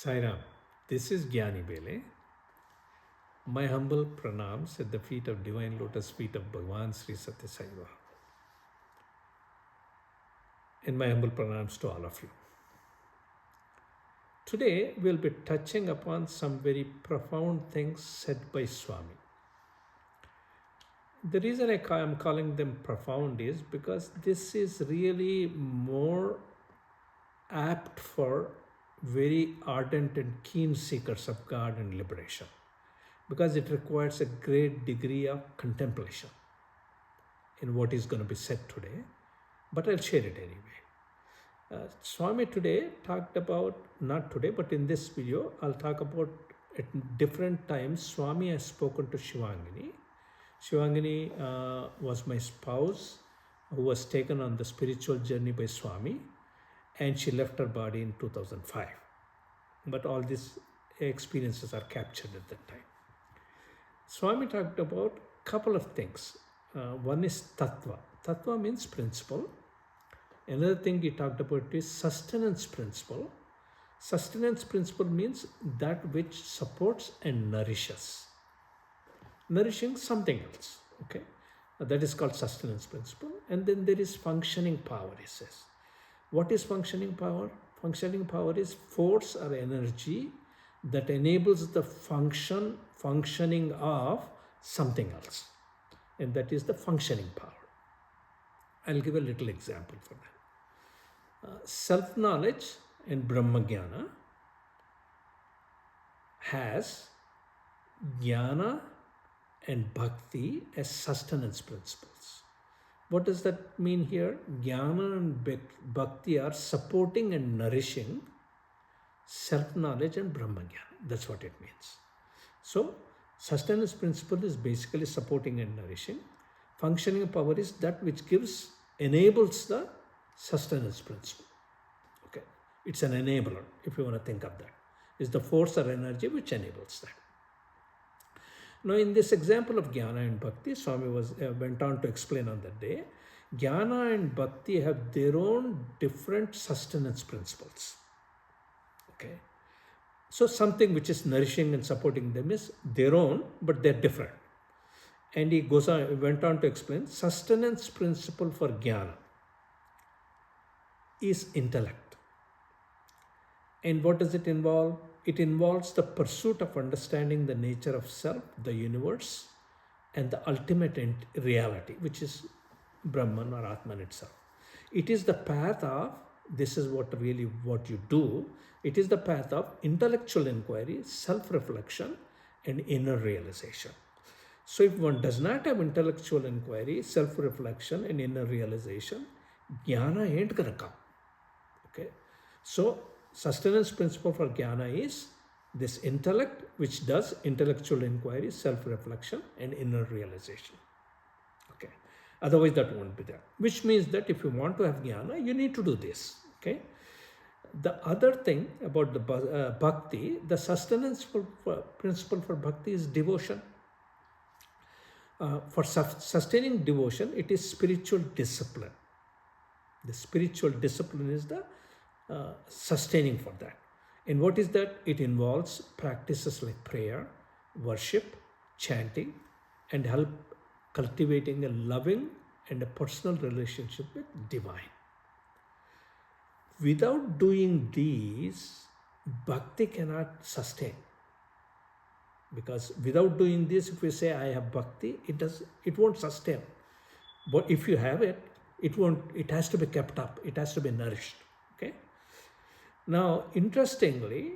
Sairam, this is Gyani Bele. My humble pranams at the feet of divine lotus feet of Bhagavan Sri Sathya Sai Baba. And my humble pranams to all of you. Today we'll be touching upon some very profound things said by Swami. The reason I am calling them profound is because this is really more apt for very ardent and keen seekers of God and liberation, because it requires a great degree of contemplation in what is going to be said today, but I'll share it anyway. Swami today talked about, not today, but in this video, I'll talk about at different times Swami has spoken to Shivangini. Shivangini was my spouse who was taken on the spiritual journey by Swami, and she left her body in 2005. But all these experiences are captured at that time. Swami talked about a couple of things. One is Tatva. Tatva means principle. Another thing he talked about is sustenance principle. Sustenance principle means that which supports and nourishes. Nourishing something else. Okay, that is called sustenance principle. And then there is functioning power, he says. What is functioning power? Functioning power is force or energy that enables the functioning of something else. And that is the functioning power. I'll give a little example for that. Self-knowledge and Brahma-jnana has jnana and bhakti as sustenance principles. What does that mean here? Jnana and bhakti are supporting and nourishing self-knowledge and Brahma-jnana. That's what it means. So, sustenance principle is basically supporting and nourishing. Functioning power is that which enables the sustenance principle. Okay, it's an enabler, if you want to think of that. It's the force or energy which enables that. Now, in this example of Jnana and Bhakti, Swami went on to explain on that day, Jnana and Bhakti have their own different sustenance principles. Okay, so something which is nourishing and supporting them is their own, but they're different. And he went on to explain, sustenance principle for Jnana is intellect. And what does it involve? It involves the pursuit of understanding the nature of self, the universe, and the ultimate reality, which is Brahman or Atman itself. It is the path of, this is what you do, it is the path of intellectual inquiry, self-reflection, and inner realization. So if one does not have intellectual inquiry, self-reflection, and inner realization, jnana ain't gonna come. Okay, so sustenance principle for jnana is this intellect, which does intellectual inquiry, self-reflection, and inner realization. Okay, otherwise that won't be there. Which means that if you want to have jnana, you need to do this. Okay. The other thing about the bhakti, the sustenance principle for bhakti is devotion. For sustaining devotion, it is spiritual discipline. The spiritual discipline is the sustaining for that. And what is that? It involves practices like prayer, worship, chanting, and help cultivating a loving and a personal relationship with divine. Without doing these, bhakti cannot sustain. Because without doing this, if you say I have bhakti, it won't sustain. But if you have it, it has to be kept up, it has to be nourished. Okay. Now, interestingly,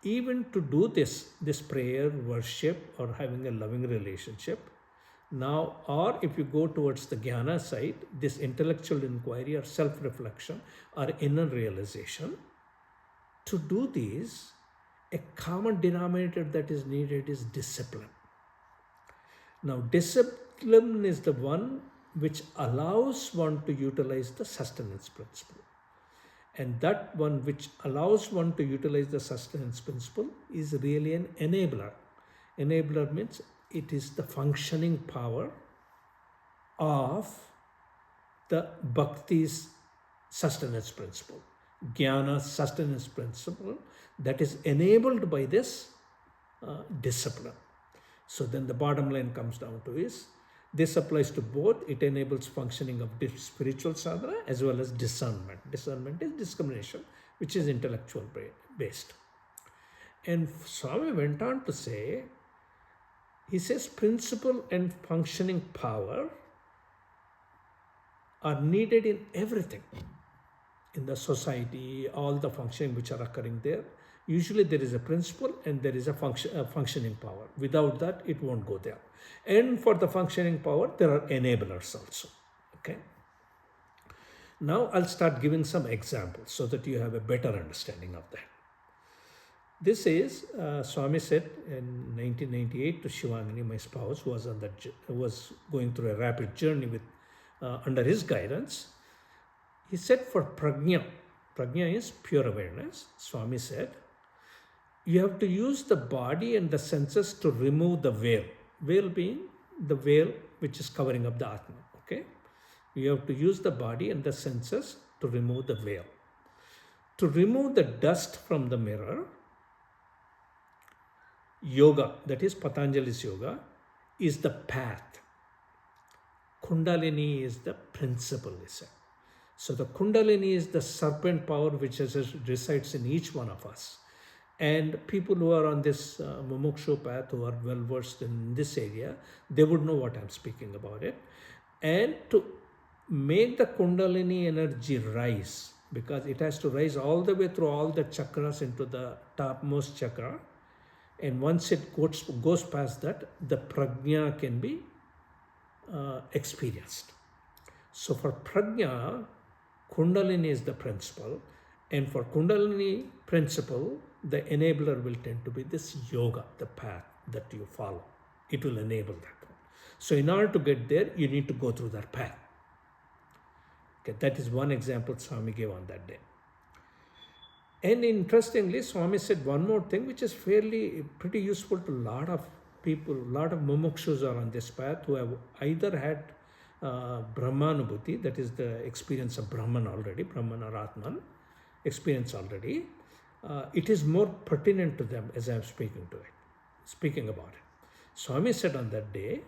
even to do this prayer, worship, or having a loving relationship, now, or if you go towards the jnana side, this intellectual inquiry or self-reflection or inner realization, to do these, a common denominator that is needed is discipline. Now, discipline is the one which allows one to utilize the sustenance principle. And that one which allows one to utilize the sustenance principle is really an enabler. Enabler means it is the functioning power of the bhakti's sustenance principle. jnana, sustenance principle, that is enabled by this discipline. So then the bottom line comes down to is, this applies to both. It enables functioning of spiritual sadhana as well as discernment. Discernment is discrimination, which is intellectual based. And Swami went on to say, he says principle and functioning power are needed in everything. In the society, all the functioning which are occurring there, usually there is a principle and there is a functioning power. Without that, it won't go there. And for the functioning power, there are enablers also. Okay. Now I'll start giving some examples so that you have a better understanding of that. This is, Swami said in 1998 to Shivangini, my spouse, who was going through a rapid journey with under his guidance. He said for prajna is pure awareness. Swami said, you have to use the body and the senses to remove the veil. Veil being the veil which is covering up the Atma. Okay? You have to use the body and the senses to remove the veil. To remove the dust from the mirror, yoga, that is Patanjali's yoga, is the path. Kundalini is the principle, he said. So the Kundalini is the serpent power which resides in each one of us. And people who are on this mumukshu path, who are well versed in this area, they would know what I'm speaking about it. And to make the Kundalini energy rise, because it has to rise all the way through all the chakras into the topmost chakra. And once it goes past that, the prajna can be experienced. So for prajna, Kundalini is the principle, and for Kundalini principle, the enabler will tend to be this yoga, the path that you follow. It will enable that one. So in order to get there, you need to go through that path. Okay, that is one example Swami gave on that day. And interestingly, Swami said one more thing which is pretty useful to a lot of people. A lot of mumukshus are on this path who have either had Brahmanubhuti, that is the experience of Brahman already, Brahman or Atman, experience already. It is more pertinent to them as I am speaking about it. Swami said on that day,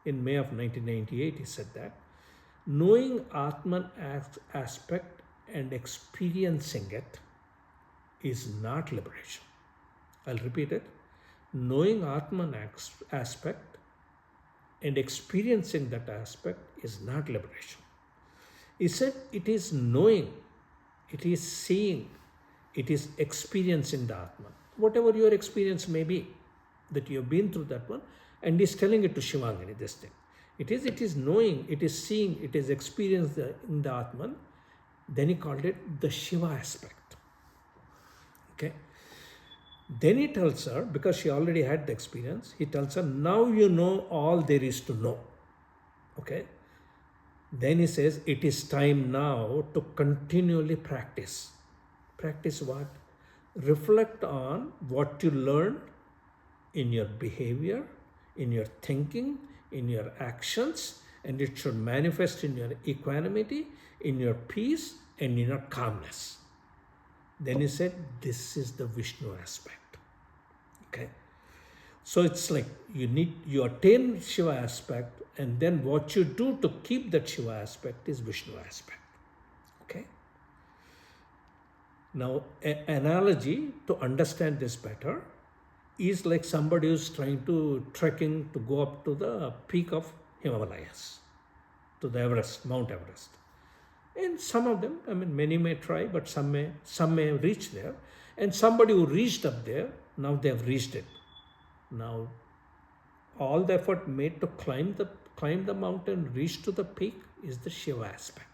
in May of 1998, he said that knowing Atman aspect and experiencing it is not liberation. I'll repeat it. Knowing Atman aspect and experiencing that aspect is not liberation. He said it is knowing, it is seeing, it is experiencing the Atman. Whatever your experience may be, that you have been through that one, and he's telling it to Shivangini, this thing. It is knowing, it is seeing, it is experiencing the Atman. Then he called it the Shiva aspect. Okay. Then he tells her, because she already had the experience, he tells her, now you know all there is to know. Okay. Then he says, it is time now to continually practice. Practice what? Reflect on what you learned in your behavior, in your thinking, in your actions, and it should manifest in your equanimity, in your peace, and in your calmness. Then he said, this is the Vishnu aspect. Okay. So it's like you attain Shiva aspect, and then what you do to keep that Shiva aspect is Vishnu aspect. Okay. Now, an analogy to understand this better is like somebody who's trying to trekking to go up to the peak of Himalayas, to the Everest, Mount Everest. And some of them, many may try, but some may reach there. And somebody who reached up there, now they have reached it. Now, all the effort made to climb the mountain, reach to the peak, is the Shiva aspect.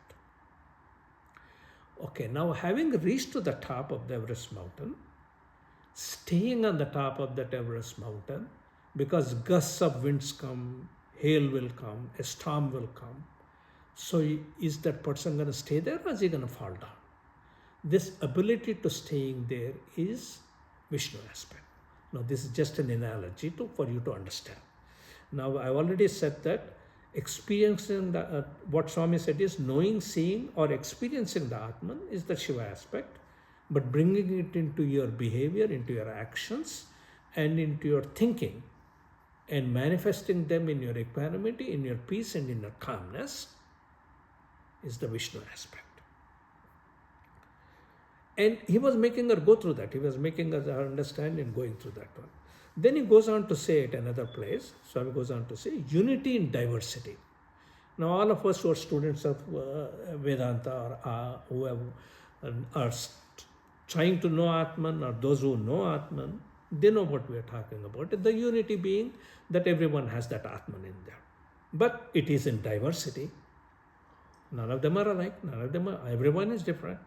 Okay, now having reached to the top of the Everest mountain, staying on the top of that Everest mountain, because gusts of winds come, hail will come, a storm will come. So is that person going to stay there, or is he going to fall down? This ability to staying there is Vishnu aspect. Now this is just an analogy for you to understand. Now I've already said that experiencing what Swami said is knowing, seeing or experiencing the Atman is the Shiva aspect. but bringing it into your behavior, into your actions, and into your thinking, and manifesting them in your equanimity, in your peace, and in your calmness is the Vishnu aspect. And he was making her go through that. He was making us understand in going through that one. Then he goes on to say at another place, Swami goes on to say, unity in diversity. Now, all of us who are students of Vedanta or who are trying to know Atman, or those who know Atman, they know what we are talking about. The unity being that everyone has that Atman in there. But it is in diversity. None of them are alike. None of them are, everyone is different.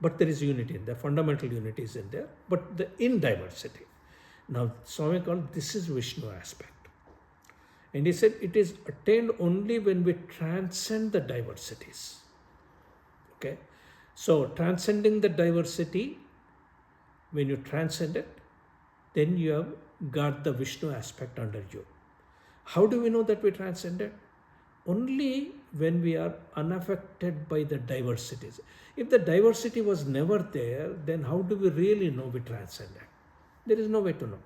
But there is unity in there. Fundamental unity is in there. But in diversity. Now, Swami called this is Vishnu aspect. And he said it is attained only when we transcend the diversities. Okay. So transcending the diversity, when you transcend it, then you have got the Vishnu aspect under you. How do we know that we transcend it? Only when we are unaffected by the diversities. If the diversity was never there, then how do we really know we transcend it? There is no way to know.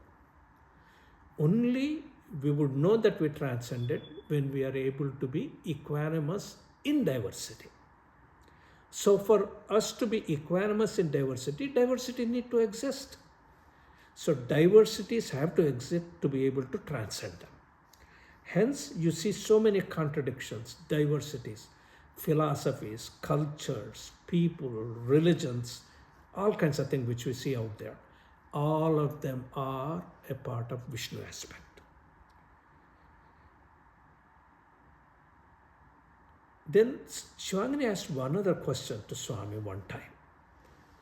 Only we would know that we transcend it when we are able to be equanimous in diversity. So for us to be equanimous in diversity, diversity need to exist. So diversities have to exist to be able to transcend them. Hence, you see so many contradictions, diversities, philosophies, cultures, people, religions, all kinds of things which we see out there. All of them are a part of Vishnu aspect. Then Shivangini asked one other question to Swami one time,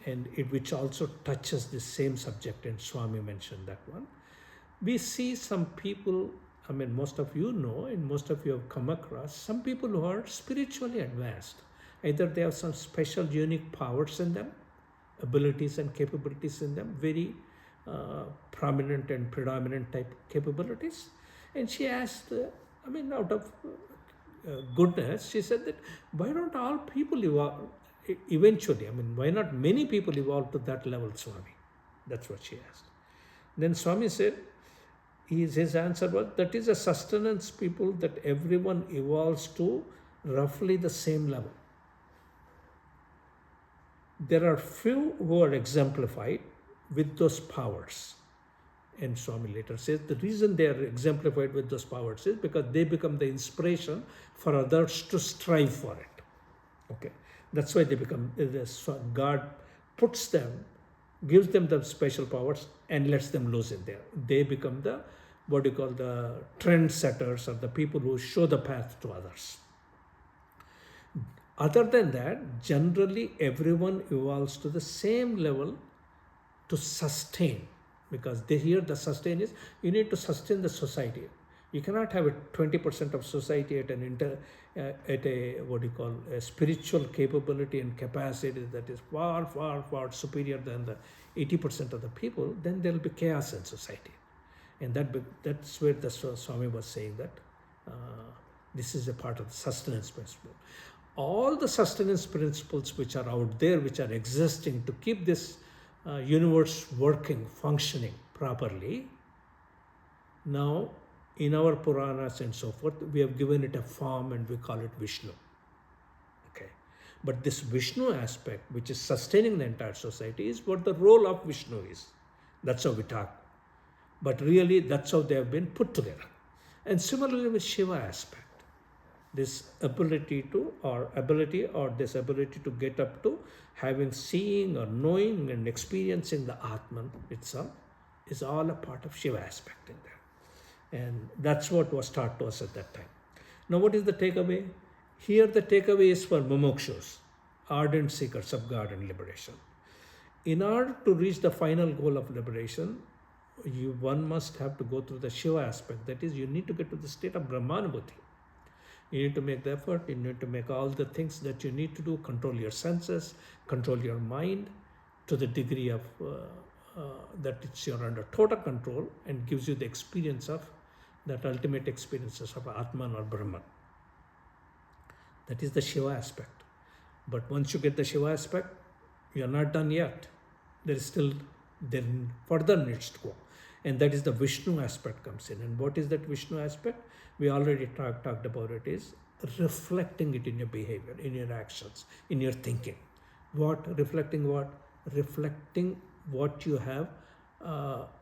and which also touches the same subject, and Swami mentioned that one. We see some people, I mean, most of you know, and most of you have come across, some people who are spiritually advanced. Either they have some special unique powers in them, abilities and capabilities in them, very prominent and predominant type capabilities. And she asked, out of goodness, she said that why don't all people evolve eventually? Why not many people evolve to that level, Swami? That's what she asked. Then Swami said, his answer was, that is a sustenance people that everyone evolves to roughly the same level. There are few who are exemplified with those powers. And Swami later says the reason they are exemplified with those powers is because they become the inspiration for others to strive for it. Okay, that's why they become, God puts them, gives them the special powers and lets them loose in there. They become the, what you call the trend setters, or the people who show the path to others. Other than that, generally everyone evolves to the same level to sustain, because here the sustain is, you need to sustain the society. You cannot have a 20% of society at a spiritual capability and capacity that is far, far, far superior than the 80% of the people. Then there will be chaos in society. And that's where the Swami was saying that this is a part of the sustenance principle. All the sustenance principles which are out there, which are existing to keep this universe working, functioning properly, now in our Puranas and so forth, we have given it a form and we call it Vishnu. Okay, but this Vishnu aspect, which is sustaining the entire society, is what the role of Vishnu is. That's how we talk. But really, that's how they have been put together. And similarly with Shiva aspect, this ability to get up to having seeing or knowing and experiencing the Atman itself is all a part of Shiva aspect in there. And that's what was taught to us at that time. Now, what is the takeaway? Here the takeaway is for mumukshus, ardent seekers of God and liberation. In order to reach the final goal of liberation, one must have to go through the Shiva aspect. That is, you need to get to the state of Brahmanubhuti. You need to make the effort, you need to make all the things that you need to do, control your senses, control your mind to the degree of that you're under total control, and gives you the experience of that ultimate experiences of Atman or Brahman. That is the Shiva aspect. But once you get the Shiva aspect, you're not done yet. There is still, then further needs to go. And that is the Vishnu aspect comes in. And what is that Vishnu aspect? We already talked about it, is reflecting it in your behavior, in your actions, in your thinking. What? Reflecting what? Reflecting what you have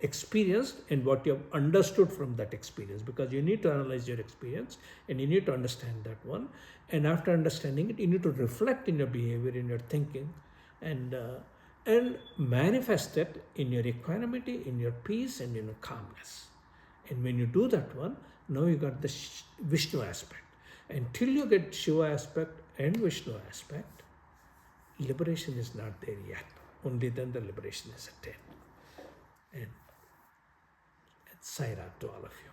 experienced and what you have understood from that experience, because you need to analyze your experience and you need to understand that one. And after understanding it, you need to reflect in your behavior, in your thinking, and manifest it in your equanimity, in your peace, and in your calmness. And when you do that one, now you got the Vishnu aspect. Until you get Shiva aspect and Vishnu aspect, liberation is not there yet. Only then the liberation is attained. And Sai Ram to all of you.